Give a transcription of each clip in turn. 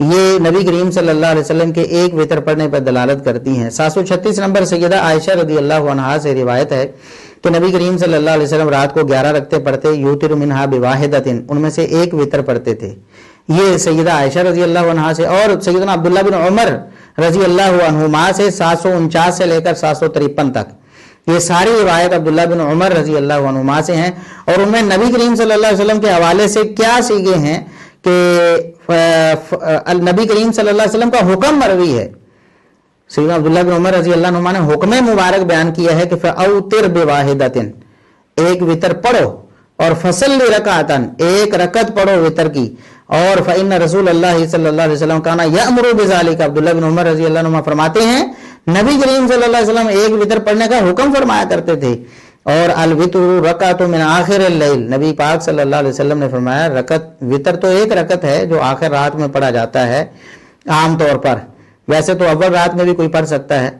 یہ نبی کریم صلی اللہ علیہ وسلم کے ایک وطر پڑھنے پر دلالت کرتی ہیں۔ 736 نمبر سیدہ عائشہ رضی اللہ عنہا سے روایت ہے کہ نبی کریم صلی اللہ علیہ وسلم رات کو 11 رکعتیں پڑھتے، یوتر منہا بواحدۃ، ان میں سے ایک وطر پڑھتے تھے۔ یہ سیدہ عائشہ رضی اللہ عنہا سے، اور سیدنا عبداللہ بن عمر رضی اللہ عنہما سے 749 سے لے کر 753 تک، یہ ساری روایت عبداللہ بن عمر رضی اللہ عنہما سے ہیں، اور ان میں نبی کریم صلی اللہ علیہ وسلم کے حوالے سے کیا سیغے ہیں کہ نبی کریم صلی اللہ علیہ وسلم کا حکم مروی ہے۔ سیدنا عبداللہ بن عمر رضی اللہ عنہما نے حکم مبارک بیان کیا ہے کہ فَأَوْتِرْ بِوَاحِدَةٍ، ایک وطر پڑھو، اور فَصَلِّ رَكَعَةً، ایک رکعت پڑھو وطر کی، اور فَإِنَّ رسول اللہ صلی اللہ علیہ وسلم کانا یأمر بذلک، عبداللہ بن عمر رضی اللہ عنہ فرماتے ہیں نبی کریم صلی اللہ علیہ وسلم ایک وطر پڑھنے کا حکم فرمایا کرتے تھے۔ اور الوتر رکعت من آخر اللیل، نبی پاک صلی اللہ علیہ وسلم نے فرمایا وطر تو ایک رکعت ہے جو آخر رات میں پڑھا جاتا ہے عام طور پر، ویسے تو اول رات میں بھی کوئی پڑھ سکتا ہے،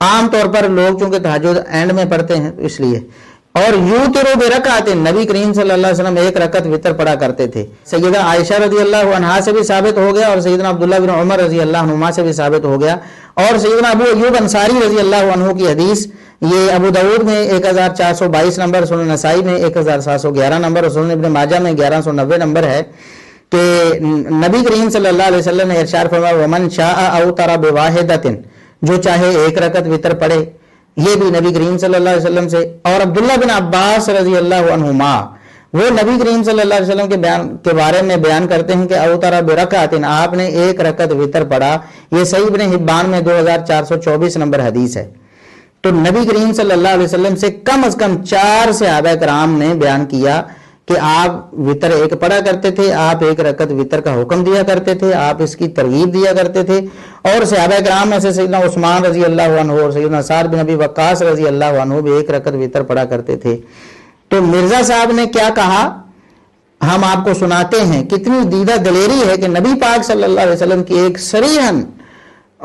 عام طور پر لوگ چونکہ تہجد اینڈ میں پڑھتے ہیں اس لیے۔ اور یوتر برکعت، نبی کریم صلی اللہ علیہ وسلم ایک رکعت وطر پڑھا کرتے تھے۔ سیدہ عائشہ رضی اللہ عنہا سے بھی ثابت ہو گیا، اور سیدنا عبداللہ بن عمر رضی اللہ عنہما سے بھی ثابت ہو گیا، اور سیدنا ابو ایوب انصاری رضی اللہ عنہ کی حدیث، یہ ابو داؤد میں 1422 نمبر، سنن نسائی میں 1711 نمبر، اور سنن ابن ماجہ میں 1190 نمبر ہے کہ نبی کریم صلی اللہ علیہ وسلم نے ارشاد فرمایا ومن شاء اوتر بواحدۃ، جو چاہے ایک رکعت وطر پڑھے، یہ بھی نبی کریم صلی اللہ علیہ وسلم سے۔ اور عبداللہ بن عباس رضی اللہ عنہما، وہ نبی کریم صلی اللہ علیہ وسلم کے بارے میں بیان کرتے ہیں کہ اوتر برکعت، آپ نے ایک رکعت وطر پڑھا، یہ صحیح ابن حبان میں 2424 نمبر حدیث ہے۔ تو نبی کریم صلی اللہ علیہ وسلم سے کم از کم 4 صحابہ کرام نے بیان کیا کہ آپ وطر ایک پڑھا کرتے تھے، آپ ایک رکعت وطر کا حکم دیا کرتے تھے، آپ اس کی ترغیب دیا کرتے تھے۔ اور صحابہ کرام میں سے سیدنا عثمان رضی اللہ عنہ اور سیدنا سعد بن ابی وقاص رضی اللہ عنہ بھی ایک رکعت وطر پڑھا کرتے تھے۔ تو مرزا صاحب نے کیا کہا ہم آپ کو سناتے ہیں، کتنی دیدہ دلیری ہے کہ نبی پاک صلی اللہ علیہ وسلم کی ایک صریحاً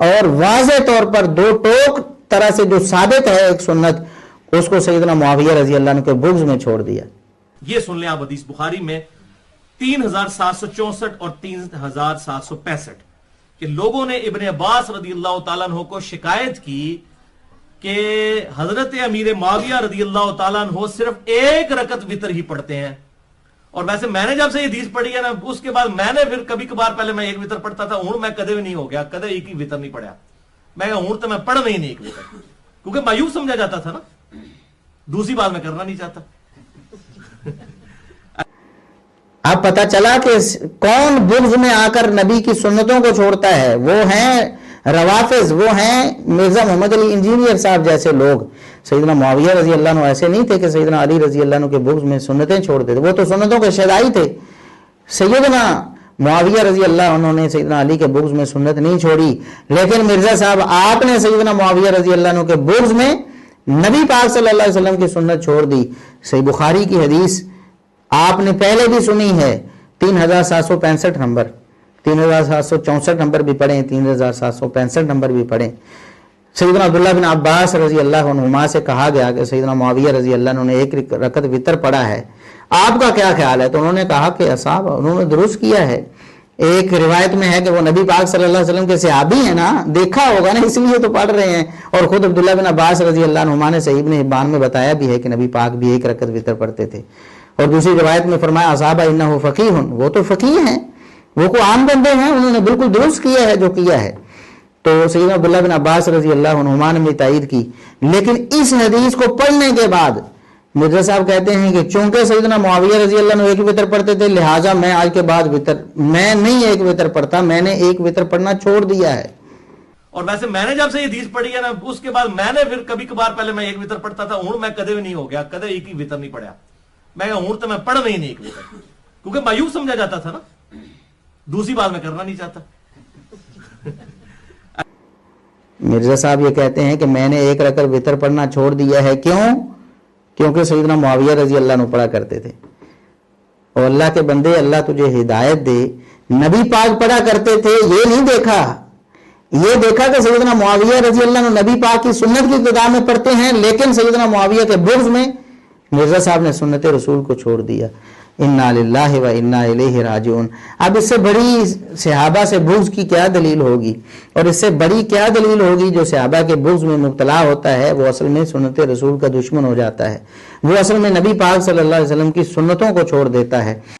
اور واضح طور پر دو ٹوک طرح سے جو ثابت ہے ایک سنت، اس کو سیدنا معاویہ رضی اللہ عنہ کے بغض میں چھوڑ دیا۔ یہ سن لیں آپ حدیث بخاری میں 3764 اور 3765 کہ لوگوں نے ابن عباس رضی اللہ تعالیٰ عنہ کو شکایت کی کہ حضرت امیر معاویہ رضی اللہ تعالیٰ عنہ صرف ایک رکعت وطر ہی پڑھتے ہیں، اور ویسے میں نے جب سے یہ حدیث پڑھی ہے نا، اس کے بعد میں نے پھر کبھی کبھار پہلے میں ایک وطر پڑھتا تھا، ہوں میں کدے بھی نہیں ہو گیا، کدے ایک ہی وطر نہیں پڑھا، میں کہا ہوں تو میں پڑھ نہیں ایک وطر، کیونکہ مایوس سمجھا جاتا تھا نا، دوسری بات میں کرنا نہیں چاہتا۔ اب پتہ چلا کہ کون بغض میں آ کر نبی کی سنتوں کو چھوڑتا ہے، وہ ہیں روافظ، وہ ہیں مرزا محمد علی انجینئر صاحب جیسے لوگ۔ سیدنا معاویہ رضی اللہ عنہ ایسے نہیں تھے کہ سیدنا علی رضی اللہ عنہ کے بغض میں سنتیں چھوڑتے تھے، وہ تو سنتوں کے شیدائی تھے۔ سیدنا معاویہ رضی اللہ عنہ نے سیدنا علی کے بغض میں سنت نہیں چھوڑی، لیکن مرزا صاحب آپ نے سیدنا معاویہ رضی اللہ عنہ کے بغض میں نبی پاک صلی اللہ علیہ وسلم کی سنت چھوڑ دی۔ صحیح بخاری کی حدیث آپ نے پہلے بھی سنی ہے، 3765 نمبر، 3764 نمبر بھی پڑھیں، 3765 نمبر بھی پڑھیں۔ سیدنا عبداللہ بن عباس رضی اللہ عنہما سے کہا گیا کہ سیدنا معاویہ رضی اللہ عنہ نے ایک رکعت وطر پڑھا ہے، آپ کا کیا خیال ہے؟ تو انہوں نے کہا کہ صاحب انہوں نے درست کیا ہے، ایک روایت میں ہے کہ وہ نبی پاک صلی اللہ علیہ وسلم کے صحابی ہیں نا، دیکھا ہوگا نا، اس لیے تو پڑھ رہے ہیں۔ اور خود عبداللہ بن عباس رضی اللہ عنہما نے صحیح ابن حبان میں بتایا بھی ہے کہ نبی پاک بھی ایک رکعت وطر پڑھتے تھے۔ اور دوسری روایت میں فرمایا اصحابہ انہ فقیہ، وہ تو فقیہ ہیں، وہ کو عام بندے ہیں، انہوں نے بالکل درست کیا ہے جو کیا ہے۔ تو سیدنا عبداللہ بن عباس رضی اللہ عنہما نے بھی تائید کی، لیکن اس حدیث کو پڑھنے کے بعد مرزا صاحب کہتے ہیں کہ چونکہ سیدنا معاویہ رضی اللہ عنہ ایک وطر پڑھتے تھے، لہٰذا میں آج کے بعد میں نہیں ایک وطر پڑھتا، میں نے ایک وطر پڑھنا چھوڑ دیا ہے۔ اور ویسے میں نے جب سے یہ حدیث پڑھی ہے نا، اس کے بعد میں نے پھر کبھی کبھار پہلے میں ایک وطر پڑھتا تھا، ہوں میں کدے بھی نہیں ہو گیا، کدے ایک ہی وطر نہیں پڑھا، میں کہا ہوں تو میں پڑھ نہیں ایک وطر، کیونکہ مایوس سمجھا جاتا تھا نا، دوسری بات میں کرنا نہیں چاہتا۔ مرزا صاحب یہ کہتے ہیں کہ میں نے ایک رکعت وطر پڑھنا چھوڑ دیا ہے، کیوں؟ کیونکہ سیدنا معاویہ رضی اللہ عنہ پڑھا کرتے تھے۔ اور اللہ کے بندے، اللہ تجھے ہدایت دے، نبی پاک پڑھا کرتے تھے، یہ نہیں دیکھا، یہ دیکھا کہ سیدنا معاویہ رضی اللہ عنہ نبی پاک کی سنت کی ابتدا میں پڑھتے ہیں، لیکن سیدنا معاویہ کے بغض میں مرزا صاحب نے سنت رسول کو چھوڑ دیا۔ انا للہ و انا الیہ راجعون۔ اب اس سے بڑی صحابہ سے بغض کی کیا دلیل ہوگی، اور اس سے بڑی کیا دلیل ہوگی؟ جو صحابہ کے بغض میں مبتلا ہوتا ہے وہ اصل میں سنت رسول کا دشمن ہو جاتا ہے، وہ اصل میں نبی پاک صلی اللہ علیہ وسلم کی سنتوں کو چھوڑ دیتا ہے۔